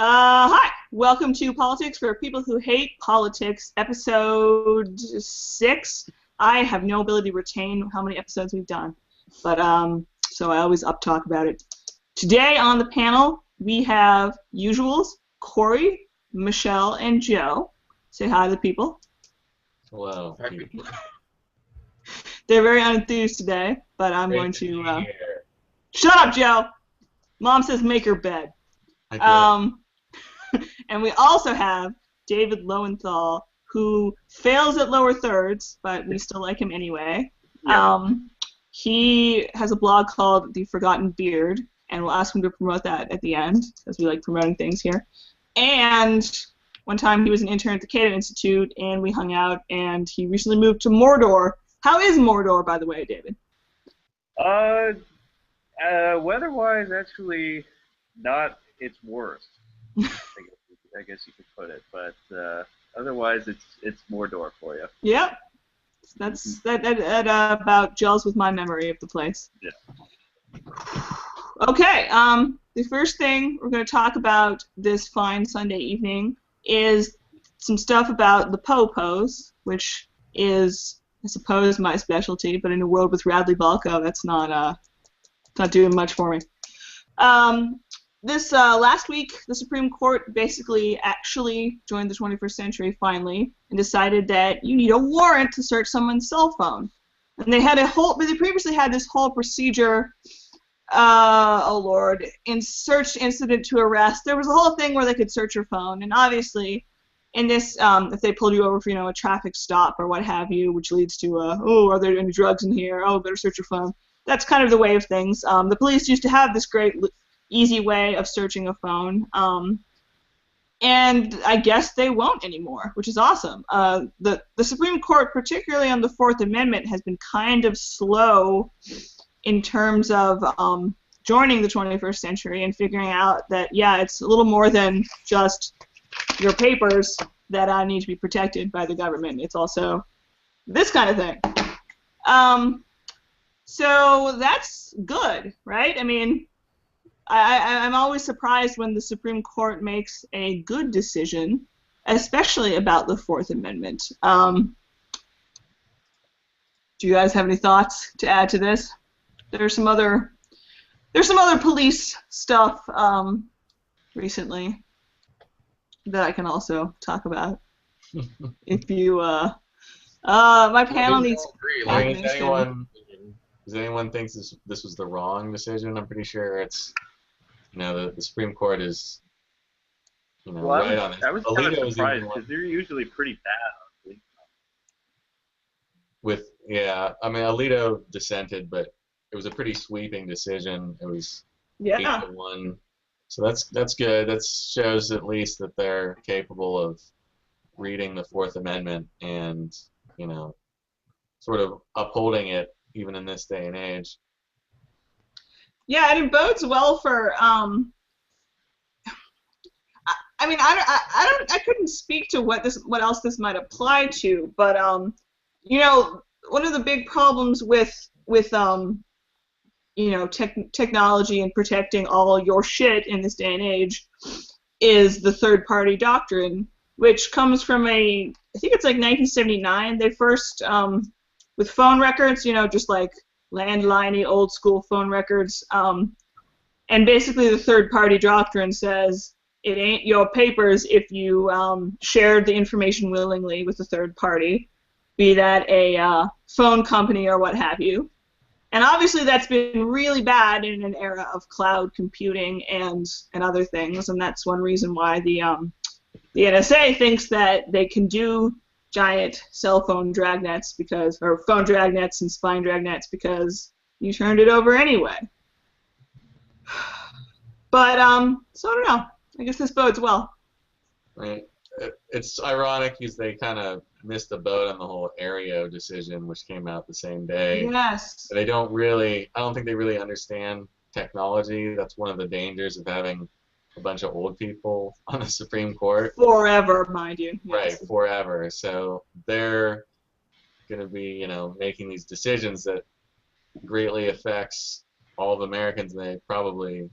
Hi, welcome to Politics for People Who Hate Politics, episode 6. I have no ability to retain how many episodes we've done, but so I always talk about it. Today on the panel, we have usuals, Corey, Michelle, and Joe. Say hi to the people. Hello. They're very unenthused today, but I'm Great going to to... be here. Shut up, Joe! Mom says make her bed. And we also have David Lowenthal, who fails at lower thirds, but we still like him anyway. Yeah. He has a blog called The Forgotten Beard, and we'll ask him to promote that at the end, because we like promoting things here. And one time he was an intern at the Cato Institute, and we hung out, and he recently moved to Mordor. How is Mordor, by the way, David? Weather-wise, actually, not its worst. I guess you could put it, but otherwise, it's Mordor for you. Yep. That about gels with my memory of the place. Yeah. Okay. The first thing we're going to talk about this fine Sunday evening is some stuff about the Po-Pos, which is, I suppose, my specialty, but in a world with Radley Balko, that's not doing much for me. This last week, the Supreme Court basically actually joined the 21st century finally and decided that you need a warrant to search someone's cell phone. And they previously had this whole procedure, in search incident to arrest. There was a whole thing where they could search your phone, and obviously, in this, if they pulled you over for, a traffic stop or what have you, which leads to, are there any drugs in here? Oh, better search your phone. That's kind of the way of things. The police used to have this great easy way of searching a phone, and I guess they won't anymore, which is awesome. The Supreme Court, particularly on the Fourth Amendment, has been kind of slow in terms of joining the 21st century and figuring out that, yeah, it's a little more than just your papers that need to be protected by the government. It's also this kind of thing. So that's good, right? I mean, I'm always surprised when the Supreme Court makes a good decision, especially about the Fourth Amendment. Do you guys have any thoughts to add to this? There's some other police stuff recently that I can also talk about. If you, my panel needs. Does anyone think this was the wrong decision? I'm pretty sure it's. The Supreme Court is, right on it. I was kind of surprised because they're usually pretty bad. Alito dissented, but it was a pretty sweeping decision. It was 8-1, so that's good. That shows at least that they're capable of reading the Fourth Amendment and sort of upholding it even in this day and age. Yeah, and it bodes well for. I couldn't speak to what else this might apply to, but one of the big problems with technology and protecting all your shit in this day and age is the third-party doctrine, which comes from I think it's like 1979. They first with phone records, just like landline-y old-school phone records, and basically the third-party doctrine says it ain't your papers if you shared the information willingly with a third party, be that a phone company or what have you. And obviously that's been really bad in an era of cloud computing and other things, and that's one reason why the NSA thinks that they can do giant cell phone dragnets or phone dragnets and spine dragnets because you turned it over anyway. But so I don't know. I guess this bodes well. Right. It's ironic because they kind of missed the boat on the whole Aereo decision, which came out the same day. Yes. I don't think they really understand technology. That's one of the dangers of having a bunch of old people on the Supreme Court. Forever, mind you. Yes. Right, forever. So they're going to be, making these decisions that greatly affects all of Americans, and they probably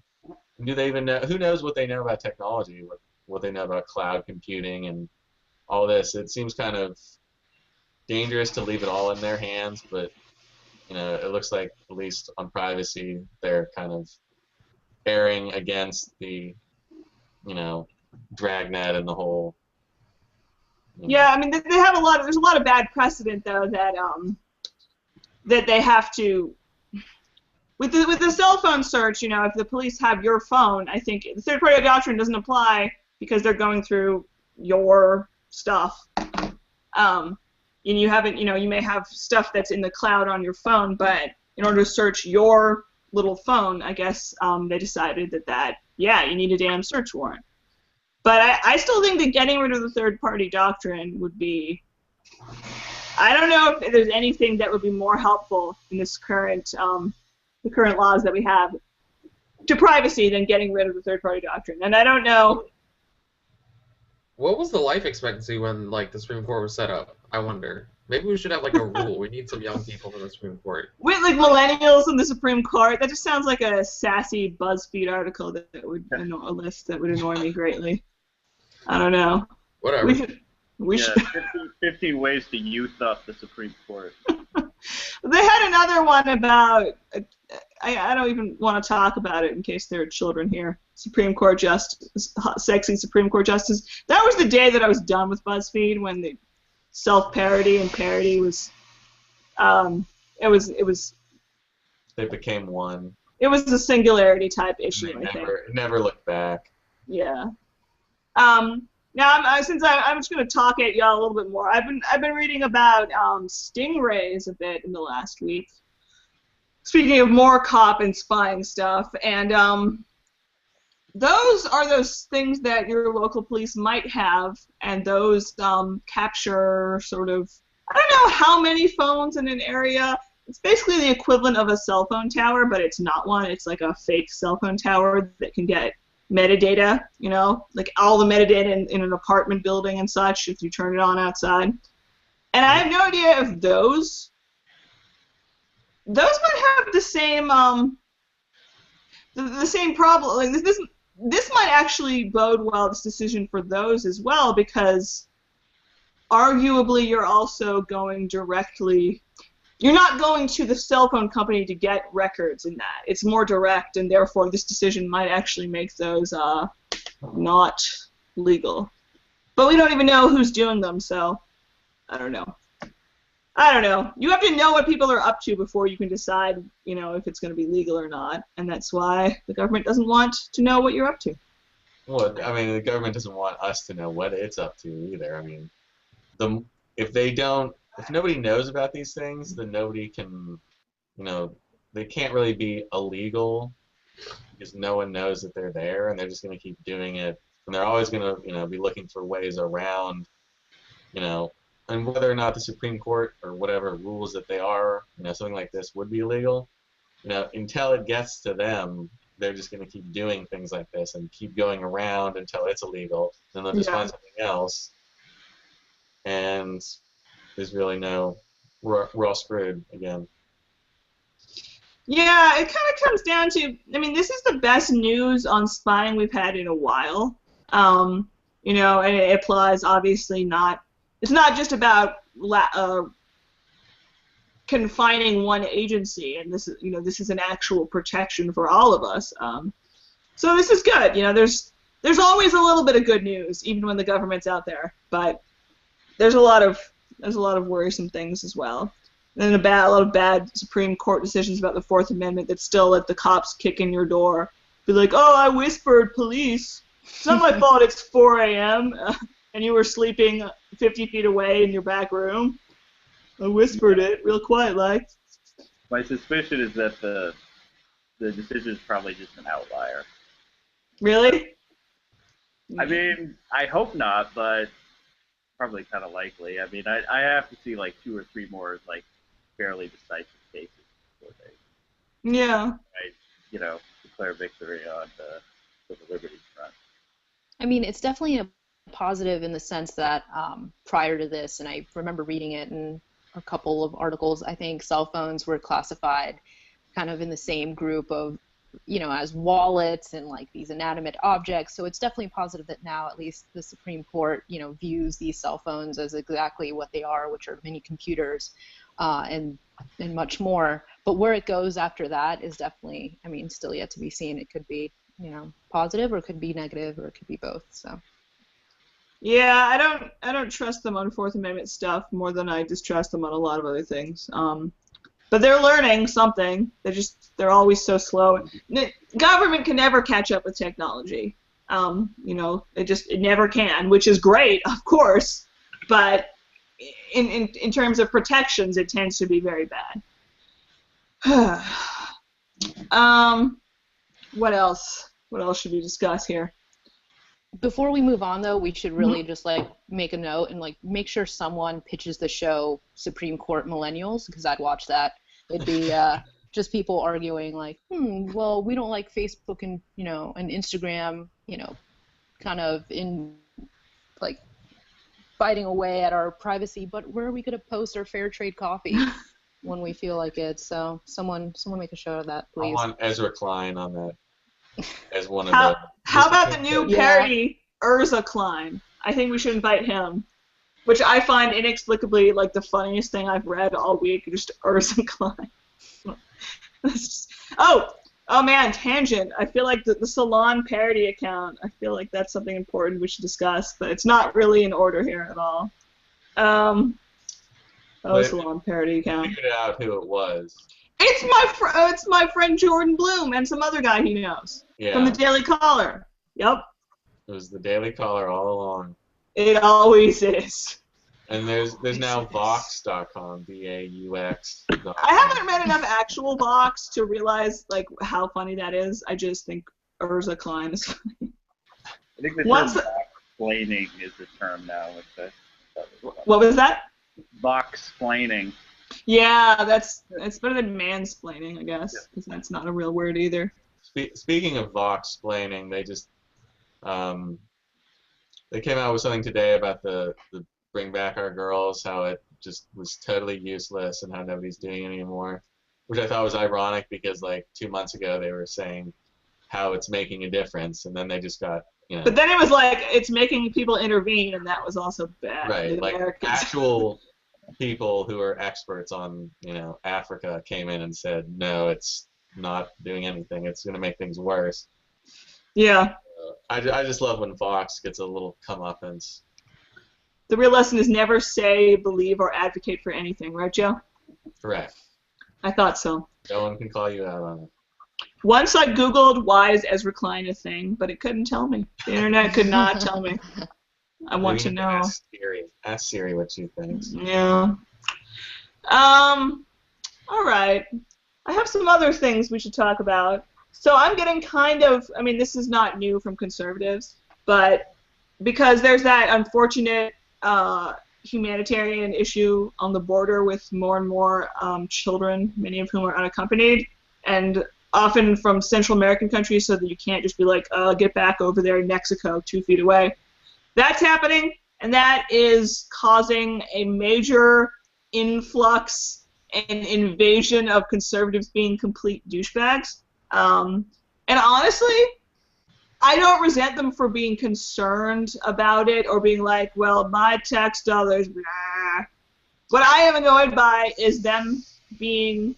Do they even know? Who knows what they know about technology? What they know about cloud computing and all this? It seems kind of dangerous to leave it all in their hands, but it looks like at least on privacy, they're kind of erring against the Dragnet and the whole. Yeah, I mean, they have a lot. There's a lot of bad precedent though that they have to. With the cell phone search, if the police have your phone, I think the third-party doctrine doesn't apply because they're going through your stuff. And you haven't, you may have stuff that's in the cloud on your phone, but in order to search your little phone, I guess they decided that you need a damn search warrant. But I still think that getting rid of the third-party doctrine would be. I don't know if there's anything that would be more helpful in this current. The current laws that we have to privacy than getting rid of the third-party doctrine. And I don't know. What was the life expectancy when the Supreme Court was set up? I wonder. Maybe we should have a rule. We need some young people in the Supreme Court. With millennials in the Supreme Court, that just sounds like a sassy BuzzFeed article that would a list that would annoy me greatly. I don't know. Whatever. We should. 15 ways to youth up the Supreme Court. They had another one about. I don't even want to talk about it in case there are children here. Supreme Court Justice, sexy Supreme Court Justice. That was the day that I was done with BuzzFeed, when the self-parody and parody was. It was. They became one. It was a singularity type issue. I think. Never looked back. Yeah. Now, I'm just going to talk at y'all a little bit more. I've been reading about stingrays a bit in the last week. Speaking of more cop and spying stuff, and those are those things that your local police might have, and those capture sort of, I don't know how many phones in an area. It's basically the equivalent of a cell phone tower, but it's not one. It's like a fake cell phone tower that can get metadata, like all the metadata in an apartment building and such if you turn it on outside. And I have no idea if those might have the same the same problem. Like this might actually bode well, this decision, for those as well, because arguably you're also going directly. You're not going to the cell phone company to get records in that. It's more direct, and therefore this decision might actually make those not legal. But we don't even know who's doing them, so I don't know. You have to know what people are up to before you can decide, if it's going to be legal or not, and that's why the government doesn't want to know what you're up to. Well, I mean, the government doesn't want us to know what it's up to either. I mean, if nobody knows about these things, then nobody can, they can't really be illegal because no one knows that they're there, and they're just going to keep doing it, and they're always going to, be looking for ways around, and whether or not the Supreme Court or whatever rules that they are, something like this would be illegal, until it gets to them, they're just going to keep doing things like this and keep going around until it's illegal, and they'll just find something else, and there's really we're all screwed again. Yeah, it kind of comes down to, this is the best news on spying we've had in a while. And it applies obviously not. It's not just about confining one agency, and this is an actual protection for all of us. So this is good. There's always a little bit of good news, even when the government's out there, but there's a lot of worrisome things as well. And a lot of bad Supreme Court decisions about the Fourth Amendment that still let the cops kick in your door. Be like, oh, I whispered, police. It's not my fault it's 4 a.m. And you were sleeping 50 feet away in your back room. I whispered it real quiet like. My suspicion is that the decision is probably just an outlier. Really? I mean, I hope not, but probably kind of likely. I mean, I have to see 2 or 3 more fairly decisive cases before they, declare victory on the liberties front. I mean, it's definitely a positive in the sense that prior to this, and I remember reading it in a couple of articles, I think cell phones were classified kind of in the same group of as wallets and like these inanimate objects. So it's definitely positive that now at least the Supreme Court, views these cell phones as exactly what they are, which are mini computers, and much more. But where it goes after that is definitely, still yet to be seen. It could be, positive, or it could be negative, or it could be both. So. Yeah, I don't trust them on Fourth Amendment stuff more than I distrust them on a lot of other things. But they're learning something. They're always so slow. Government can never catch up with technology. It never can, which is great, of course. But in terms of protections, it tends to be very bad. What else? What else should we discuss here? Before we move on, though, we should really just make a note and make sure someone pitches the show Supreme Court Millennials, because I'd watch that. It'd be just people arguing well, we don't like Facebook and and Instagram, kind of in biting away at our privacy. But where are we going to post our fair trade coffee when we feel like it? So someone make a show of that, please. I want Ezra Klein on that. As one of the. How about the new parody, Urza Klein? I think we should invite him, which I find inexplicably the funniest thing I've read all week. Just Urza Klein. Oh man, tangent. I feel like the Salon parody account. I feel like that's something important we should discuss, but it's not really in order here at all. Salon parody account. Figured out who it was. It's my friend Jordan Bloom and some other guy he knows from the Daily Caller. Yep. It was the Daily Caller all along. It always is. And there's now Vox.com, V-A-U-X. I haven't read enough actual Vox to realize how funny that is. I just think Urza Klein is funny. I think the term Vox-plaining is the term now. What was that? Vox-plaining. Yeah, it's better than mansplaining, I guess, because that's not a real word either. Speaking of Vox-plaining, they just they came out with something today about the Bring Back Our Girls, how it just was totally useless and how nobody's doing it anymore, which I thought was ironic because 2 months ago they were saying how it's making a difference, and then they just got But then it was it's making people intervene, and that was also bad. Right, actual people who are experts on Africa came in and said no, it's not doing anything. It's going to make things worse. Yeah. I just love when Vox gets a little comeuppance. The real lesson is never say, believe, or advocate for anything, right, Joe? Correct. I thought so. No one can call you out on it. Once I Googled why is Ezra Klein a thing, but it couldn't tell me. The internet could not tell me. I want to know. Ask Siri what she thinks. Yeah. All right. I have some other things we should talk about. So I'm getting this is not new from conservatives, but because there's that unfortunate humanitarian issue on the border with more and more children, many of whom are unaccompanied, and often from Central American countries, so that you can't just be get back over there in Mexico 2 feet away. That's happening, and that is causing a major influx and invasion of conservatives being complete douchebags. And honestly, I don't resent them for being concerned about it or being well, my tax dollars, blah. What I am annoyed by is them being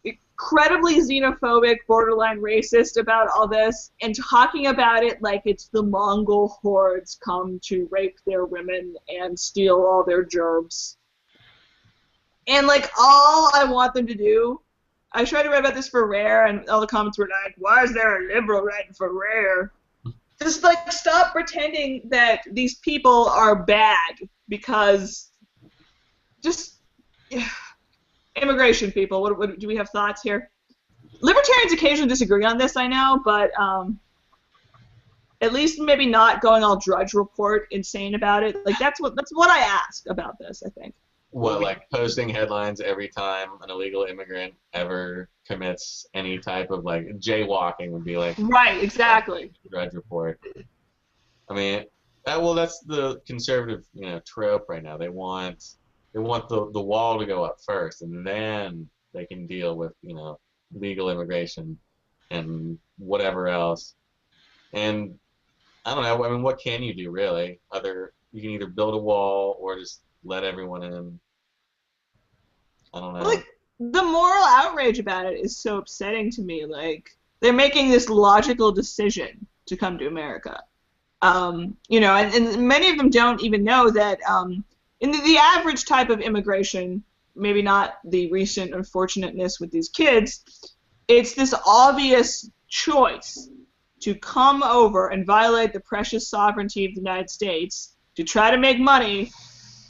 incredibly xenophobic, borderline racist about all this, and talking about it like it's the Mongol hordes come to rape their women and steal all their germs. And all I want them to do, I tried to write about this for Rare, and all the comments were why is there a liberal writing for Rare? Just stop pretending that these people are bad, because immigration people. What do we have thoughts here? Libertarians occasionally disagree on this, I know, but at least maybe not going all Drudge Report insane about it. That's what I ask about this, I think. What, posting headlines every time an illegal immigrant ever commits any type of jaywalking would be right, exactly. Drudge Report. I mean, that's the conservative trope right now. They want the wall to go up first, and then they can deal with legal immigration and whatever else. And I don't know. I mean, what can you do really? You can either build a wall or just let everyone in. I don't know. Like, the moral outrage about it is so upsetting to me. Like, they're making this logical decision to come to America. You know, and many of them don't even know that in the average type of immigration, maybe not the recent unfortunateness with these kids, it's this obvious choice to come over and violate the precious sovereignty of the United States to try to make money,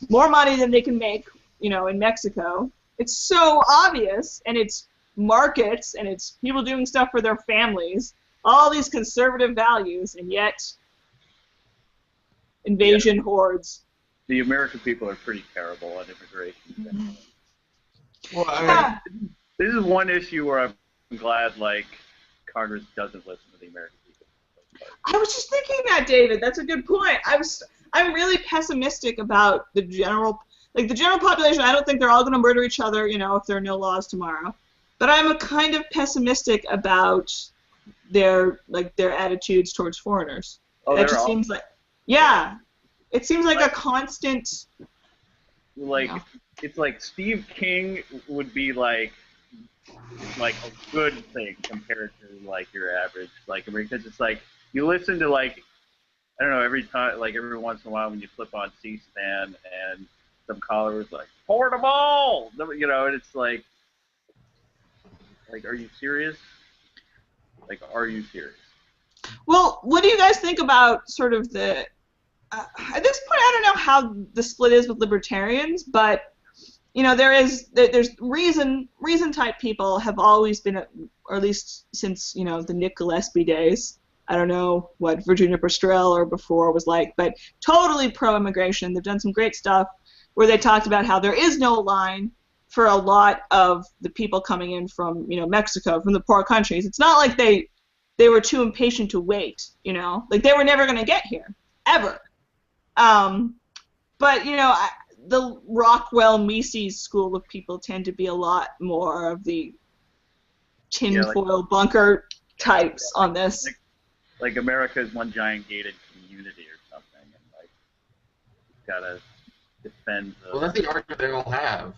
more money than they can make, you know, in Mexico. It's so obvious, and it's markets, and it's people doing stuff for their families, all these conservative values, and yet invasion hordes. The American people are pretty terrible on immigration. Well, I mean, this is one issue where I'm glad, like, Congress doesn't listen to the American people. I was just thinking that, David. That's a good point. I'm really pessimistic about the general population. I don't think they're all going to murder each other, you know, if there are no laws tomorrow. But I'm a kind of pessimistic about their attitudes towards foreigners. Oh, that just seems like, yeah, it seems like a constant. Like, it's like Steve King would be like a good thing compared to like your average because it's like you listen to like I don't know every once in a while when you flip on C-SPAN and some caller was like port them all, you know, and it's like are you serious? Like, are you serious? Well, what do you guys think about sort of the at this point, I don't know how the split is with libertarians, but you know, there's reason type people have always been, or at least since, you know, the Nick Gillespie days. I don't know what Virginia Prestrel or before was like, but totally pro-immigration. They've done some great stuff where they talked about how there is no line for a lot of the people coming in from, you know, Mexico, from the poor countries. It's not like they were too impatient to wait, you know, like they were never going to get here, ever. But, you know, the Rockwell Mises school of people tend to be a lot more of the tinfoil bunker types on this. Like America is one giant gated community or something, and like you've got to defend. Well, that's the argument they all have.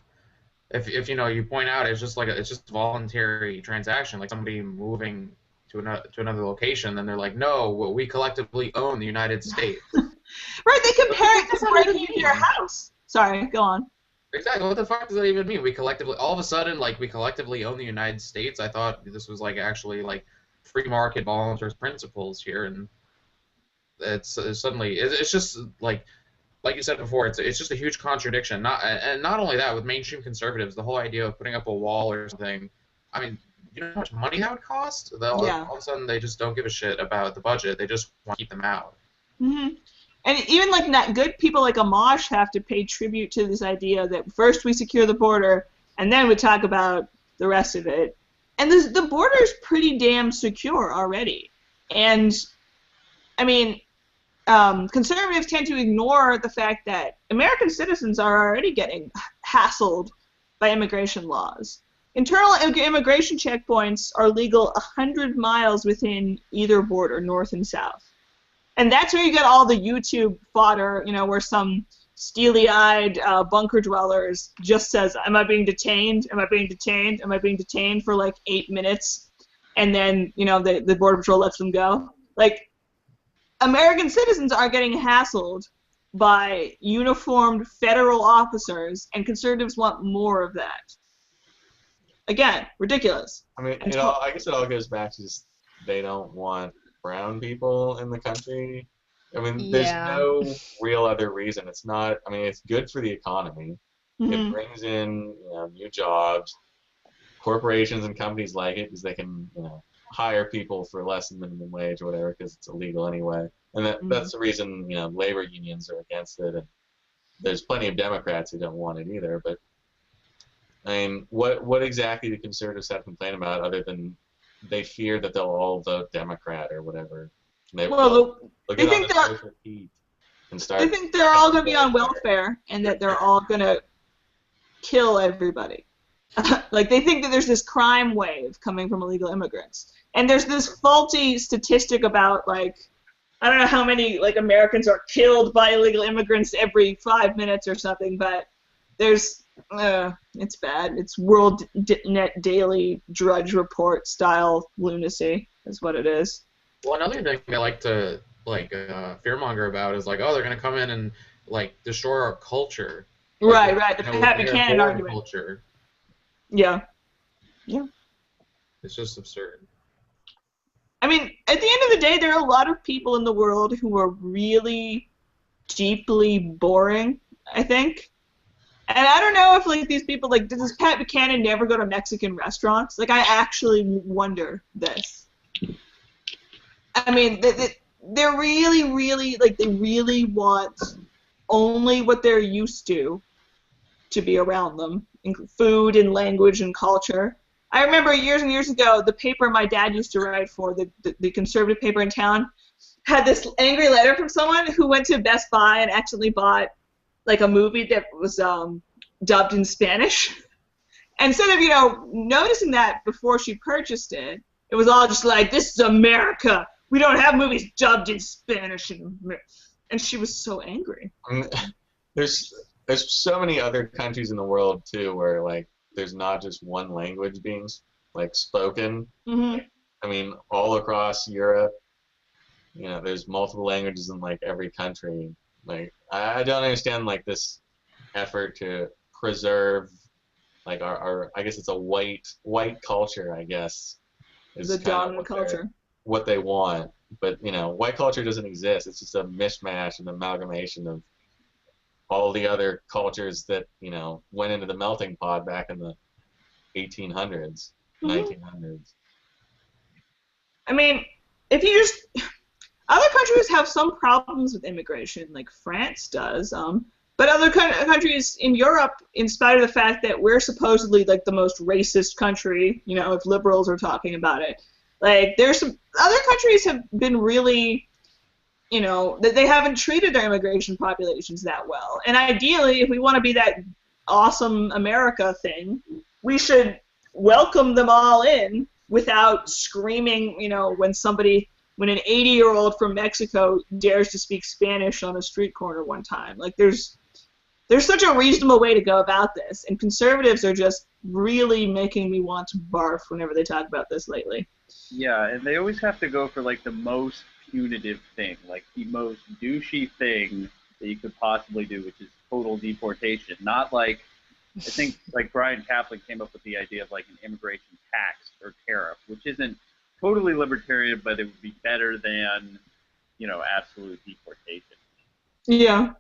If you know, you point out it's just a voluntary transaction, like somebody moving to another location, then they're like, no, well, we collectively own the United States. Right, they compare it to breaking into your house. Sorry, go on. Exactly. What the fuck does that even mean? We collectively, all of a sudden, like, we collectively own the United States? I thought this was, like, actually, like, free market voluntary principles here, and it's suddenly, it's just, like you said before, it's just a huge contradiction. And not only that, with mainstream conservatives, the whole idea of putting up a wall or something, I mean, you know how much money that would cost? All of a sudden, they just don't give a shit about the budget. They just want to keep them out. Mm-hmm. And even like that good people like Amash have to pay tribute to this idea that first we secure the border and then we talk about the rest of it. And the border is pretty damn secure already. And, I mean, conservatives tend to ignore the fact that American citizens are already getting hassled by immigration laws. Internal immigration checkpoints are legal 100 miles within either border, north and south. And that's where you get all the YouTube fodder, you know, where some steely-eyed bunker dwellers just says, am I being detained? Am I being detained? Am I being detained for like 8 minutes? And then, you know, the Border Patrol lets them go. Like, American citizens are getting hassled by uniformed federal officers, and conservatives want more of that. Again, ridiculous. I mean, I guess it all goes back to just they don't want brown people in the country. I mean, there's no real other reason. It's not. I mean, it's good for the economy. Mm-hmm. It brings in, you know, new jobs. Corporations and companies like it because they can, you know, hire people for less than minimum wage or whatever because it's illegal anyway. And that's the reason, you know, labor unions are against it. And there's plenty of Democrats who don't want it either. But I mean, what exactly do conservatives have to complain about other than they fear that they'll all vote Democrat or whatever? They think they're all going to be on welfare and that they're all going to kill everybody. Like, they think that there's this crime wave coming from illegal immigrants. And there's this faulty statistic about, like, I don't know how many, like, Americans are killed by illegal immigrants every 5 minutes or something, but there's, it's bad. It's World Net Daily Drudge Report style lunacy is what it is. Well, another thing I like to, like, fearmonger about is, like, oh, they're going to come in and, like, destroy our culture. Right, like, right, the Pat Buchanan argument. Culture. Yeah. It's just absurd. I mean, at the end of the day, there are a lot of people in the world who are really deeply boring, I think. And I don't know if, like, these people, like, does Pat Buchanan never go to Mexican restaurants? Like, I actually wonder this. I mean, they're really, really, like, they really want only what they're used to be around them, food and language and culture. I remember years and years ago, the paper my dad used to write for, the conservative paper in town, had this angry letter from someone who went to Best Buy and accidentally bought, like, a movie that was dubbed in Spanish. And instead of, noticing that before she purchased it, it was all just like, this is America. We don't have movies dubbed in Spanish. And she was so angry. There's so many other countries in the world, too, where, like, there's not just one language being, like, spoken. Mm-hmm. I mean, all across Europe, there's multiple languages in, like, every country. Like, I don't understand, like, this effort to preserve, like, our I guess it's a white culture, I guess, is the dominant culture. What they want. But, white culture doesn't exist. It's just a mishmash and amalgamation of all the other cultures that, went into the melting pot back in the 1800s, 1900s. I mean, if you just... Other countries have some problems with immigration, like France does, but other countries in Europe, in spite of the fact that we're supposedly, like, the most racist country, if liberals are talking about it, like, there's some... Other countries have been really... that they haven't treated their immigration populations that well. And ideally, if we want to be that awesome America thing, we should welcome them all in without screaming, when an 80-year-old from Mexico dares to speak Spanish on a street corner one time. Like, there's such a reasonable way to go about this, and conservatives are just really making me want to barf whenever they talk about this lately. Yeah, and they always have to go for, like, the most punitive thing, like the most douchey thing that you could possibly do, which is total deportation. Not like, I think, like, Brian Kaplan came up with the idea of, like, an immigration tax or tariff, which isn't totally libertarian, but it would be better than, absolute deportation. Yeah.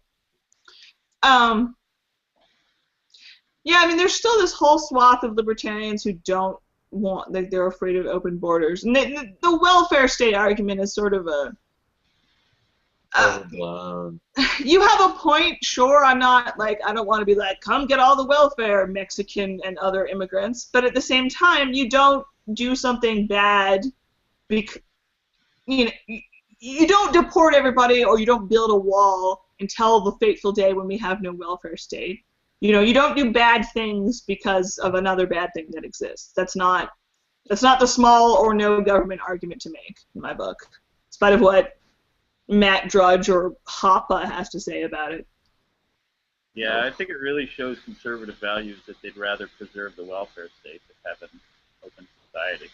Yeah, I mean, there's still this whole swath of libertarians who don't want, like, they're afraid of open borders. And the welfare state argument is sort of a... you have a point, sure. I'm not, like, I don't want to be like, come get all the welfare, Mexican and other immigrants. But at the same time, you don't do something bad because, you don't deport everybody or you don't build a wall until the fateful day when we have no welfare state. You don't do bad things because of another bad thing that exists. That's not the small or no government argument to make in my book, in spite of what Matt Drudge or Hoppe has to say about it. Yeah, I think it really shows conservative values that they'd rather preserve the welfare state than have an open society.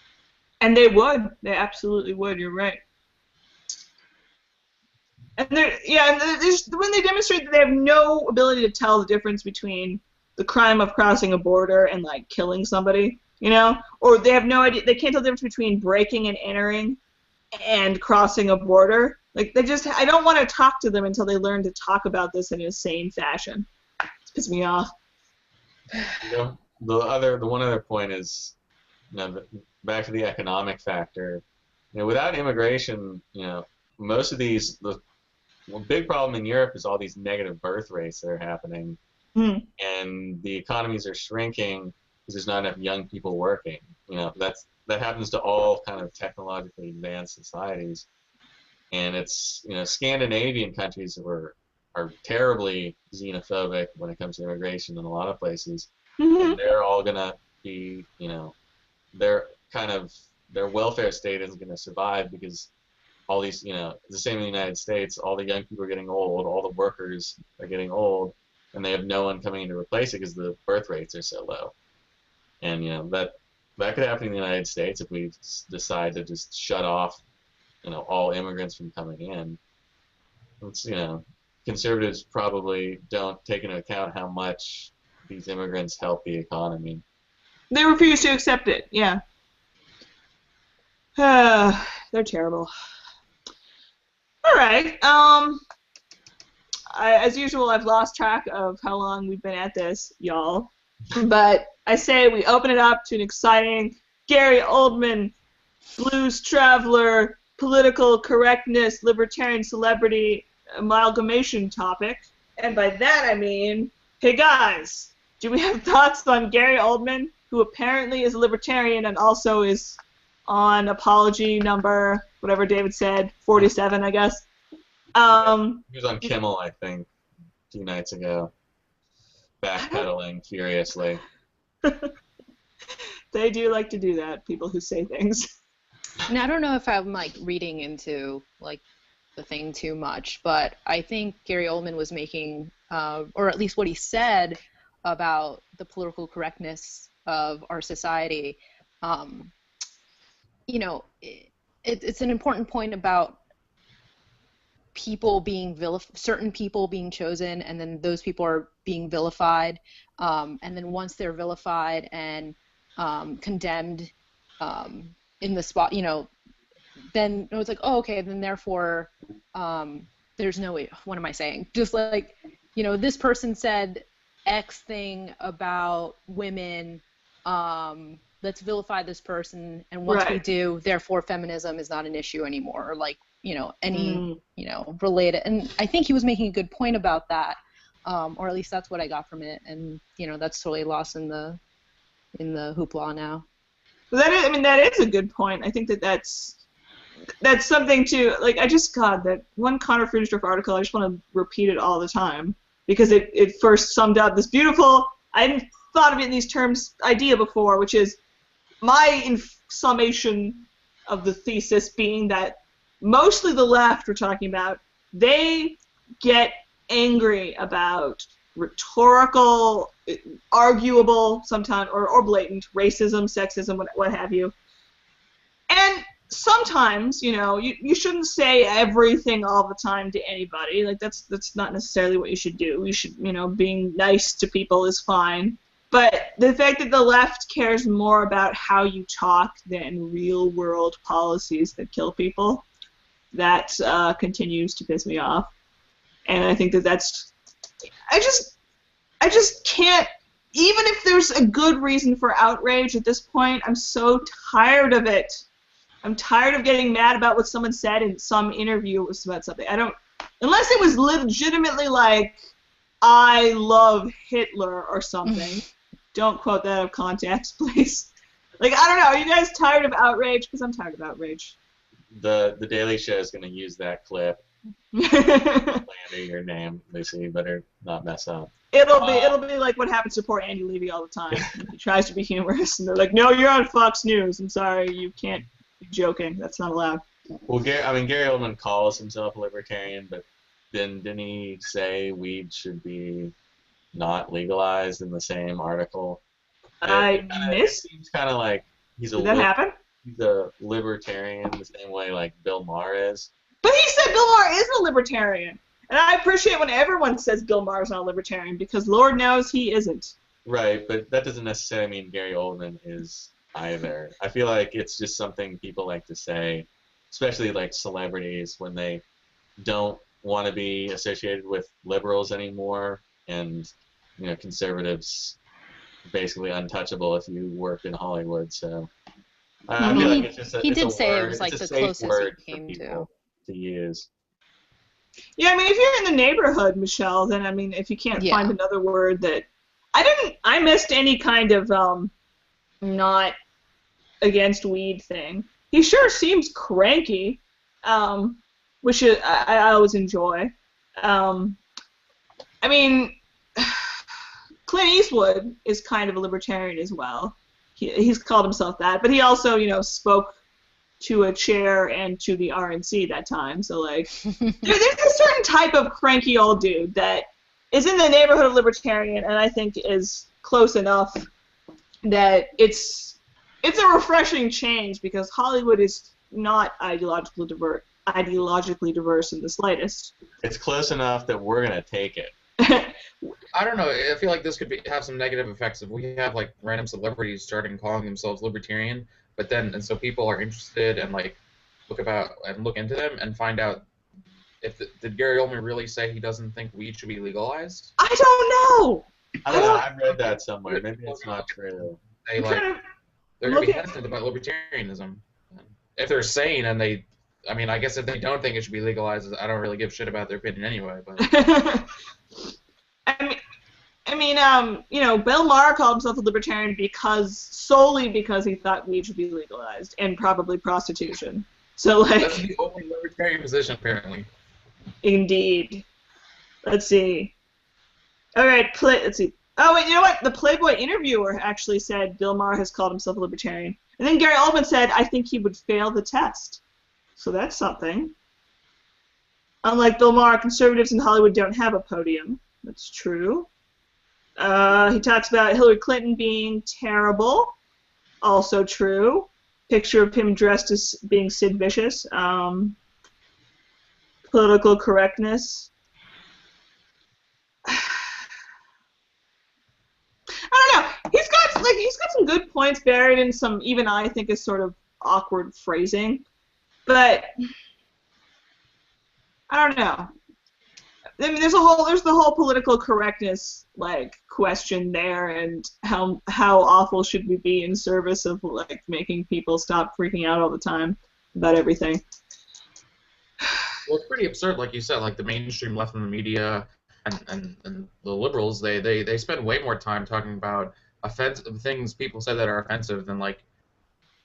And they would. They absolutely would. You're right. And when they demonstrate that they have no ability to tell the difference between the crime of crossing a border and, like, killing somebody, or they have no idea, they can't tell the difference between breaking and entering and crossing a border. Like, I don't want to talk to them until they learn to talk about this in a sane fashion. It pisses me off. The one other point is, back to the economic factor. Without immigration, most of these, one big problem in Europe is all these negative birth rates that are happening, and the economies are shrinking because there's not enough young people working. That happens to all kind of technologically advanced societies, and it's Scandinavian countries are terribly xenophobic when it comes to immigration in a lot of places, and they're all gonna be they're kind of their welfare state isn't going to survive because all these, the same in the United States, all the young people are getting old, all the workers are getting old, and they have no one coming in to replace it because the birth rates are so low. And, that could happen in the United States if we decide to just shut off, all immigrants from coming in. It's, conservatives probably don't take into account how much these immigrants help the economy. They refuse to accept it, yeah. They're terrible. All right. As usual, I've lost track of how long we've been at this, y'all. But I say we open it up to an exciting Gary Oldman, blues traveler, political correctness, libertarian celebrity amalgamation topic. And by that I mean, hey guys, do we have thoughts on Gary Oldman, who apparently is a libertarian and also is on apology number, whatever David said, 47, I guess. He was on Kimmel, I think, a few nights ago, backpedaling furiously. They do like to do that, people who say things. Now, I don't know if I'm reading into the thing too much, but I think Gary Oldman was making, or at least what he said about the political correctness of our society. It's an important point about people being certain people being chosen, and then those people are being vilified, and then once they're vilified and condemned in the spot, then it's like, oh, okay, then therefore there's no way. What am I saying? Just this person said X thing about women. Let's vilify this person, and once we do, therefore feminism is not an issue anymore, or any related. And I think he was making a good point about that, or at least that's what I got from it, and that's totally lost in the hoopla now. That is a good point. I think that's something to that one Connor Friedrich article. I just want to repeat it all the time because it first summed up this beautiful. I hadn't thought of it in these terms idea before, which is my summation of the thesis being that mostly the left we're talking about, they get angry about rhetorical, arguable sometimes, or blatant racism, sexism, what have you. And sometimes, you shouldn't say everything all the time to anybody. That's not necessarily what you should do. You should, being nice to people is fine. But the fact that the left cares more about how you talk than real-world policies that kill people, that continues to piss me off. And I think that's... I just can't... Even if there's a good reason for outrage at this point, I'm so tired of it. I'm tired of getting mad about what someone said in some interview about something. Unless it was legitimately I love Hitler or something. Don't quote that out of context, please. I don't know. Are you guys tired of outrage? Because I'm tired of outrage. The Daily Show is going to use that clip. Slander your name, Lucy. You better not mess up. It'll be like what happens to poor Andy Levy all the time. He tries to be humorous, and they're like, "No, you're on Fox News. I'm sorry, you can't be joking. That's not allowed." Well, Gary Oldman calls himself a libertarian, but didn't he say weed should be not legalized in the same article? It seems kind of like he's Did that happen? He's a libertarian the same way Bill Maher is. But he said Bill Maher is a libertarian. And I appreciate when everyone says Bill Maher is not a libertarian, because Lord knows he isn't. Right, but that doesn't necessarily mean Gary Oldman is either. I feel like it's just something people like to say, especially celebrities, when they don't want to be associated with liberals anymore, and conservatives basically untouchable if you work in Hollywood. So I feel like it's just a, he it's did a say word, it was it's a the safe closest word he came for people to use. Yeah, if you're in the neighborhood, Michelle, then if you can't find another word that I missed any kind of not against weed thing. He sure seems cranky, which I always enjoy. Clint Eastwood is kind of a libertarian as well. he's called himself that, but he also, spoke to a chair and to the RNC that time. So, like, there's a certain type of cranky old dude that is in the neighborhood of libertarian, and I think is close enough that it's a refreshing change, because Hollywood is not ideologically diverse in the slightest. It's close enough that we're gonna take it. I don't know. I feel like this could have some negative effects if we have like random celebrities starting calling themselves libertarian, but then and so people are interested and like look into them and find out if did Gary Oldman really say he doesn't think weed should be legalized? I don't know. I don't know. I've read that somewhere. Maybe it's not true. They're gonna be hesitant about libertarianism. If they're sane and I guess if they don't think it should be legalized, I don't really give a shit about their opinion anyway. But Bill Maher called himself a libertarian solely because he thought weed should be legalized, and probably prostitution. So, like, that's the only libertarian position, apparently. Indeed. Let's see. All right, let's see. Oh, wait, you know what? The Playboy interviewer actually said Bill Maher has called himself a libertarian. And then Gary Oldman said, I think he would fail the test. So that's something. Unlike Bill Maher, conservatives in Hollywood don't have a podium. That's true. He talks about Hillary Clinton being terrible. Also true. Picture of him dressed as being Sid Vicious. Political correctness. I don't know. He's got some good points buried in some, even I think, is sort of awkward phrasing. But I don't know. I mean, there's the whole political correctness question there, and how awful should we be in service of making people stop freaking out all the time about everything. Well, it's pretty absurd, like you said. Like the mainstream left in the media and the liberals, they spend way more time talking about offensive things people say that are offensive than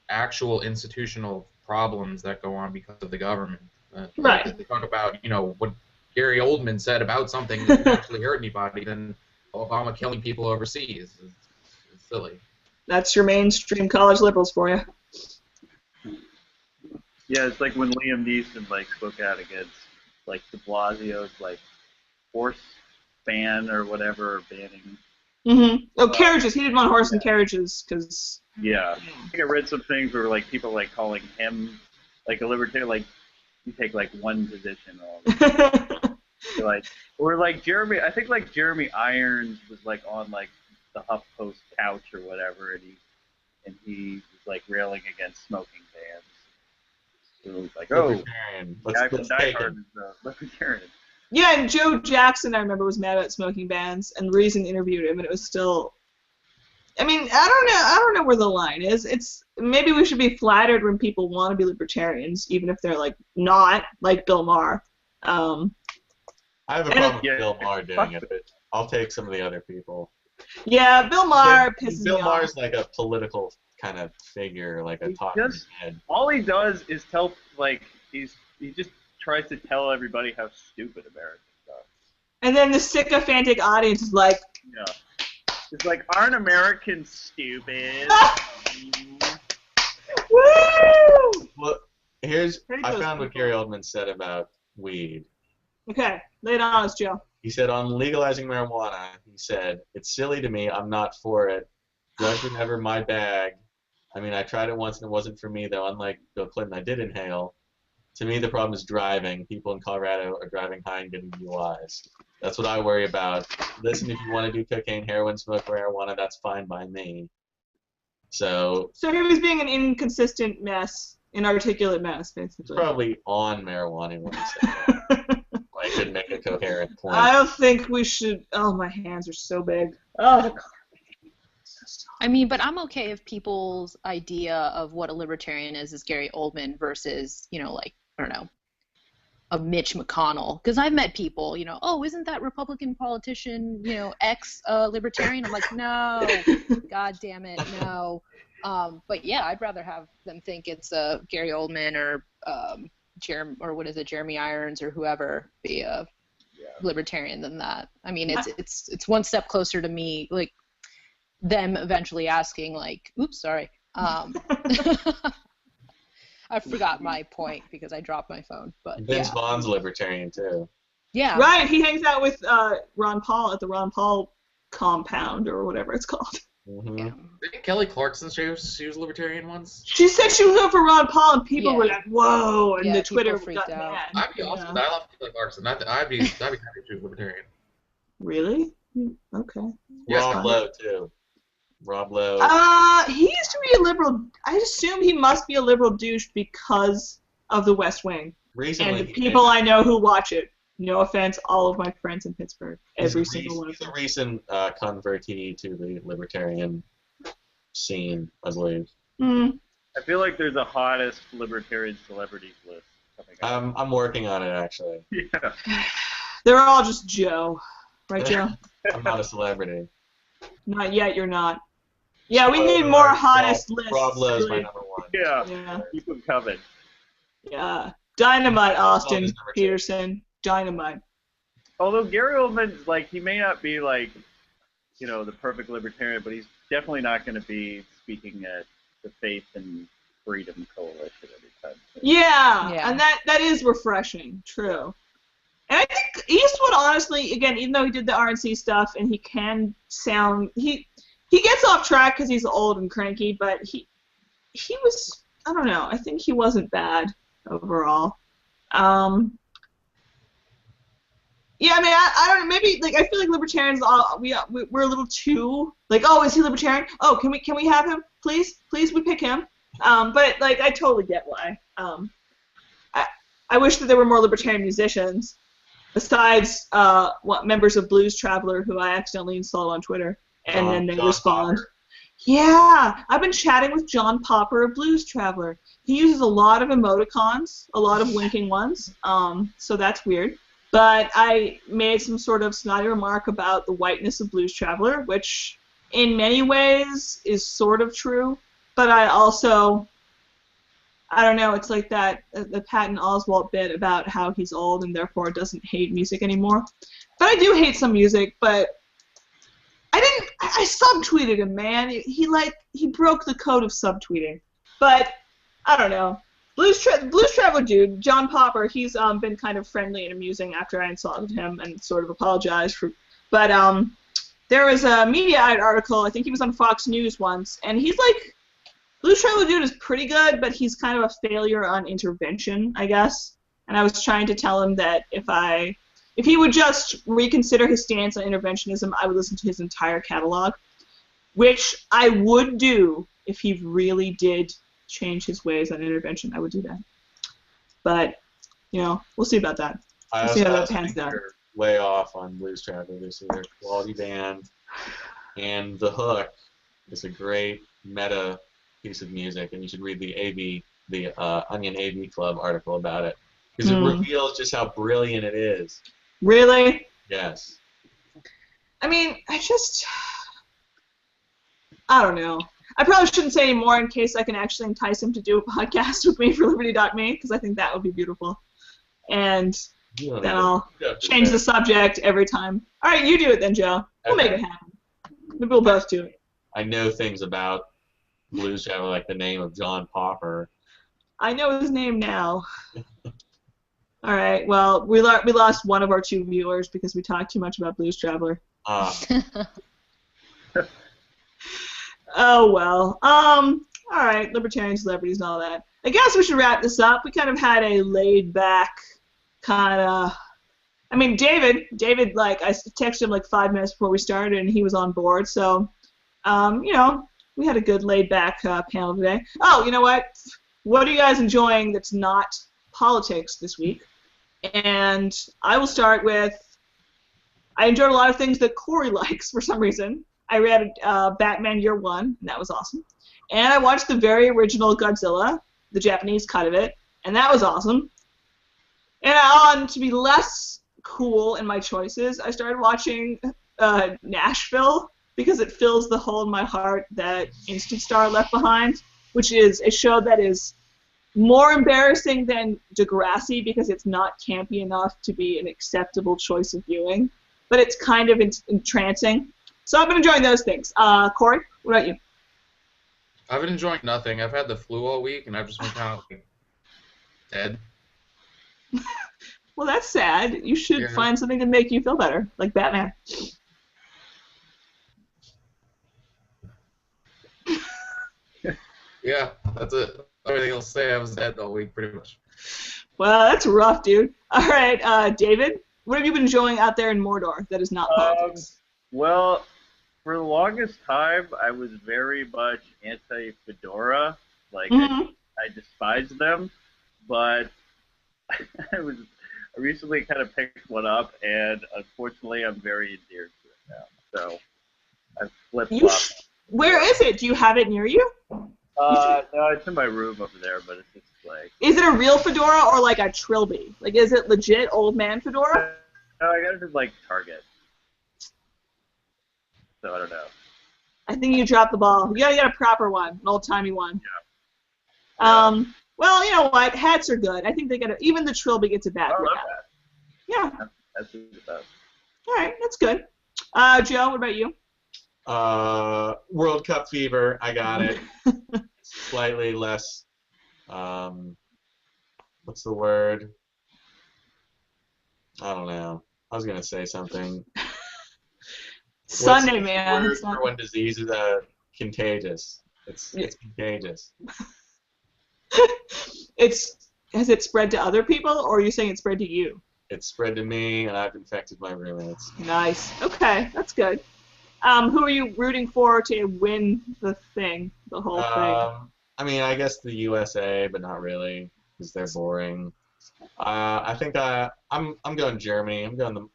actual institutional problems that go on because of the government. Right. They talk about what Gary Oldman said about something that didn't actually hurt anybody than Obama killing people overseas. It's silly. That's your mainstream college liberals for you. Yeah, it's like when Liam Neeson spoke out against de Blasio's horse ban or whatever, banning. Mm-hmm. Oh, carriages. He didn't want horse and carriages because. Yeah, I think I read some things where people calling him a libertarian. You take one position on. Or Jeremy. I think Jeremy Irons was on the HuffPost couch or whatever, and he was railing against smoking bans. So it was Let's Die Hard is a libertarian. Yeah, and Joe Jackson, I remember, was mad about smoking bans, and Reason interviewed him, and it was still. I mean, I don't know where the line is. It's maybe we should be flattered when people want to be libertarians, even if they're not like Bill Maher. I have a problem with Bill Maher doing it, but I'll take some of the other people. Yeah, Bill Maher pisses me off. Bill Maher's a political kind of figure, a talking head. All he does is tell he just tries to tell everybody how stupid America sucks. And then the sycophantic audience is like, yeah. It's aren't Americans stupid? Woo! Well, I found what Gary Oldman said about weed. Okay, lay it on us, Joe. He said on legalizing marijuana, he said, it's silly to me, I'm not for it. Drugs were never my bag. I mean, I tried it once and it wasn't for me, though. Unlike Bill Clinton, I did inhale. To me, the problem is driving. People in Colorado are driving high and getting DUIs. That's what I worry about. Listen, if you want to do cocaine, heroin, smoke marijuana, that's fine by me. So he was being an inconsistent mess, inarticulate mess, basically. Probably on marijuana when he said that. I couldn't make a coherent point. I don't think we should. Oh, my hands are so big. Oh, I mean, but I'm okay if people's idea of what a libertarian is Gary Oldman versus, I don't know, a Mitch McConnell. Because I've met people, oh, isn't that Republican politician, ex-libertarian? I'm like, no, God damn it, no. But yeah, I'd rather have them think it's Gary Oldman or Jeremy Irons or whoever be a libertarian than that. I mean, it's one step closer to me, them eventually asking, like, oops, sorry. I forgot my point because I dropped my phone. But Vince yeah. Vaughn's libertarian too. Yeah. Right, he hangs out with Ron Paul at the Ron Paul compound or whatever it's called. Mm-hmm. Yeah. Didn't Kelly Clarkson say she was libertarian once? She said she was over for Ron Paul, and people Yeah. were like, "Whoa!" And Yeah, the Twitter people freaked got out. mad. I'd be awesome. I love Kelly Clarkson. I'd be happy if she was libertarian. Really? Okay. Yes, Rob Lowe too. Rob Lowe. He used to be a liberal. I assume he must be a liberal douche because of The West Wing. Recently, And the people I know who watch it. No offense, all of my friends in Pittsburgh. Every single one of he's them. a recent convertee to the libertarian scene, I believe. Mm. I feel like there's a hottest libertarian celebrities list coming up. I'm working on it actually. Yeah. They're all just Joe. Right, Joe? I'm not a celebrity. Not yet, you're not. Yeah, we need more hottest lists. Rob Lowe's my really. number one. Yeah. Yeah. Keep them coming. Yeah. Dynamite, Austin Love is number two. Peterson. Dynamite. Although Gary Oldman's like, he may not be like, you know, the perfect libertarian, but he's definitely not going to be speaking at the Faith and Freedom Coalition anytime soon. Yeah, Yeah. and that is refreshing. True. And I think Eastwood, honestly, again, even though he did the RNC stuff and he can sound, he gets off track because he's old and cranky, but he was, I don't know, I think he wasn't bad overall. Yeah, I mean, I don't know, maybe, like, I feel like libertarians, we're a little too, like, oh, is he libertarian? Oh, can we have him? Please, we pick him. But, like, I totally get why. I wish that there were more libertarian musicians, besides members of Blues Traveler, who I accidentally installed on Twitter, and then they John respond. Popper. Yeah, I've been chatting with John Popper of Blues Traveler. He uses a lot of emoticons, a lot of winking ones, so that's weird. But I made some sort of snotty remark about the whiteness of Blues Traveler, which in many ways is sort of true, but I also, I don't know, it's like that, the Patton Oswalt bit about how he's old and therefore doesn't hate music anymore. But I do hate some music, but I subtweeted him, man. He broke the code of subtweeting. But, I don't know. Blues Traveler dude, John Popper, he's been kind of friendly and amusing after I insulted him and sort of apologized for. But there was a Mediaite article, I think he was on Fox News once, and he's like, Blues Traveler dude is pretty good, but he's kind of a failure on intervention, I guess. And I was trying to tell him that if he would just reconsider his stance on interventionism, I would listen to his entire catalog, which I would do if he really did change his ways on intervention. I would do that. But, you know, we'll see about that. I We'll see how also that pans out. think you're way off on Blues Traveler this year. Quality band, and The Hook is a great meta piece of music, and you should read the Onion AV Club article about it, because it reveals just how brilliant it is. Really? Yes. I mean, I don't know. I probably shouldn't say any more in case I can actually entice him to do a podcast with me for Liberty.me, because I think that would be beautiful. And then I'll change the subject every time. All right, you do it then, Joe. We'll make it happen. Maybe we'll both do it. I know things about Blues Traveler, like the name of John Popper. I know his name now. All right, well, we lost one of our 2 viewers because we talked too much about Blues Traveler. Oh, well. All right, libertarian celebrities and all that. I guess we should wrap this up. We kind of had a laid-back kind of... I mean, David, like, I texted him like 5 minutes before we started, and he was on board. So, you know, we had a good laid-back panel today. Oh, you know what? What are you guys enjoying that's not politics this week? And I will start with... I enjoyed a lot of things that Corey likes for some reason. I read Batman Year One, and that was awesome. And I watched the very original Godzilla, the Japanese cut of it, and that was awesome. And on to be less cool in my choices, I started watching Nashville because it fills the hole in my heart that Instant Star left behind, which is a show that is more embarrassing than Degrassi because it's not campy enough to be an acceptable choice of viewing, but it's kind of entrancing. So I've been enjoying those things. Corey, what about you? I've been enjoying nothing. I've had the flu all week, and I've just been kind of like dead. Well, that's sad. You should find something to make you feel better, like Batman. Yeah, that's it. Everything I'll say, I was dead all week, pretty much. Well, that's rough, dude. All right, David, what have you been enjoying out there in Mordor that is not politics? Well, for the longest time, I was very much anti-Fedora. Like, I despised them, but I recently kind of picked one up, and unfortunately, I'm very endeared to it now. So I've flip-flopped. Where is it? Do you have it near you? No, it's in my room over there, but it's just like... Is it a real fedora or like a trilby? Like, is it legit old man fedora? No, I got it at, like, Target. So I don't know. I think you dropped the ball. You gotta get a proper one, an old-timey one. Yeah. Well, you know what? Hats are good. I think they get even the trilby gets a bad rap. Yeah. That's the best. All right, that's good. Joe, what about you? World Cup fever. I got it. Slightly less. What's the word? I don't know. I was gonna say something. Sunday, man. Word for when disease is contagious. It's contagious. Has it spread to other people, or are you saying it spread to you? It's spread to me, and I've infected my roommates. Nice. Okay, that's good. Who are you rooting for to win the whole thing? I mean, I guess the USA, but not really, because they're boring. I think I'm going Germany. I'm going the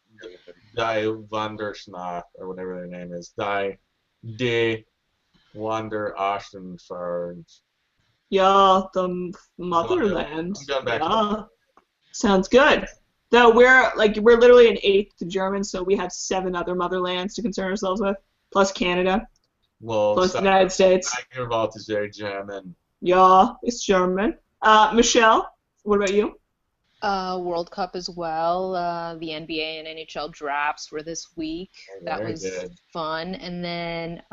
Die Wanderschnacht, or whatever their name is. Die Wanderachsenfahrt. Yeah, the motherland. I'm going back to Sounds good. Though we're literally an eighth to German, so we have 7 other motherlands to concern ourselves with, plus Canada, plus the United States. Revolt is very German. Yeah, it's German. Michelle, what about you? World Cup as well. The NBA and NHL drafts were this week. That was fun. And then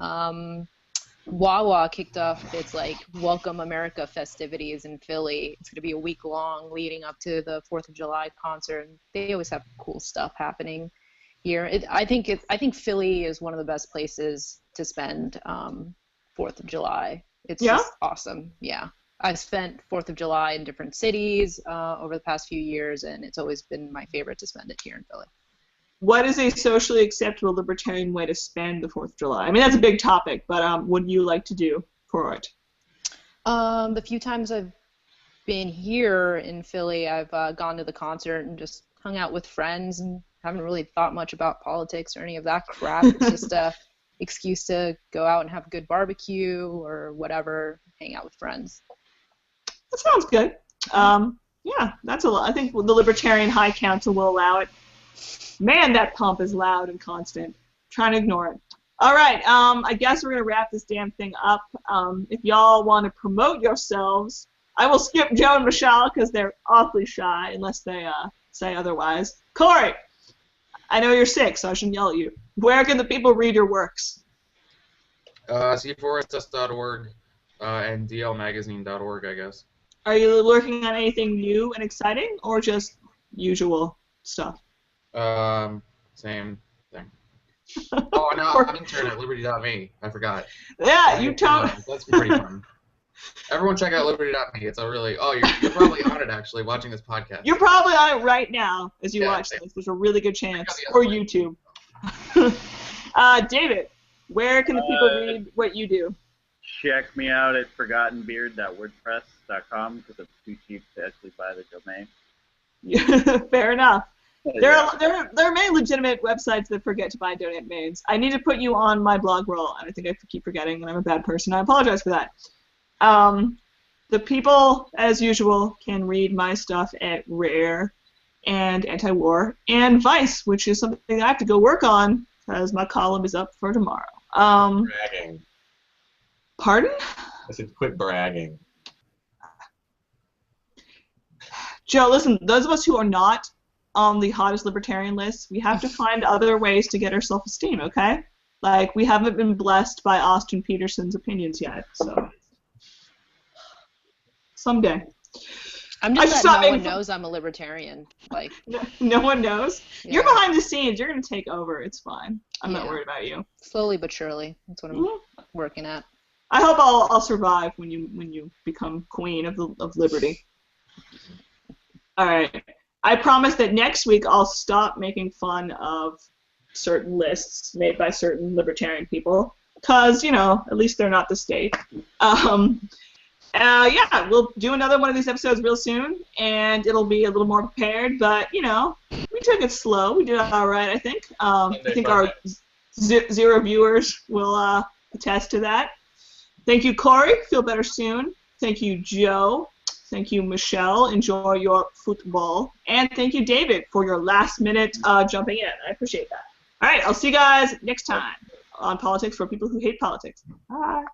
Wawa kicked off its Welcome America festivities in Philly. It's going to be a week long leading up to the 4th of July concert. They always have cool stuff happening here. I think Philly is one of the best places to spend 4th of July. It's just awesome. Yeah. I've spent 4th of July in different cities over the past few years, and it's always been my favorite to spend it here in Philly. What is a socially acceptable libertarian way to spend the 4th of July? I mean, that's a big topic, but what do you like to do for it? The few times I've been here in Philly, I've gone to the concert and just hung out with friends and haven't really thought much about politics or any of that crap. It's just a excuse to go out and have a good barbecue or whatever, hang out with friends. That sounds good. Yeah, that's a lot. I think the Libertarian High Council will allow it. Man, that pump is loud and constant. Trying to ignore it. All right, I guess we're going to wrap this damn thing up. If y'all want to promote yourselves, I will skip Joe and Michelle because they're awfully shy unless they say otherwise. Corey, I know you're sick, so I shouldn't yell at you. Where can the people read your works? C4SS.org and DLmagazine.org, I guess. Are you working on anything new and exciting, or just usual stuff? Same thing. Oh, no, I'm intern at Liberty.me. I forgot. Yeah, you told. That's pretty fun. Everyone check out Liberty.me. It's a really... Oh, you're probably on it, actually, watching this podcast. You're probably on it right now as you watch this. There's a really good chance. Or YouTube. David, where can the people read what you do? Check me out at forgottenbeard.wordpress.com because it's too cheap to actually buy the domain. Fair enough. There are many legitimate websites that forget to buy donate domains. I need to put you on my blog roll, and I think I keep forgetting, and I'm a bad person. I apologize for that. The people, as usual, can read my stuff at Rare and Anti-War and Vice, which is something I have to go work on because my column is up for tomorrow. Bragging. Pardon? I said quit bragging. Joe, listen, those of us who are not on the hottest libertarian list, we have to find other ways to get our self-esteem, okay? Like, we haven't been blessed by Austin Peterson's opinions yet, so someday. I'm just glad no one knows I'm a libertarian. Like, no one knows? Yeah. You're behind the scenes. You're going to take over. It's fine. I'm not worried about you. Slowly but surely. That's what I'm working at. I hope I'll survive when you become queen of liberty. All right. I promise that next week I'll stop making fun of certain lists made by certain libertarian people, because, at least they're not the state. Yeah, we'll do another one of these episodes real soon, and it'll be a little more prepared, but, we took it slow. We did all right, I think. I think our 0 viewers will attest to that. Thank you, Corey. Feel better soon. Thank you, Joe. Thank you, Michelle. Enjoy your football. And thank you, David, for your last-minute jumping in. I appreciate that. All right, I'll see you guys next time on Politics for People Who Hate Politics. Bye.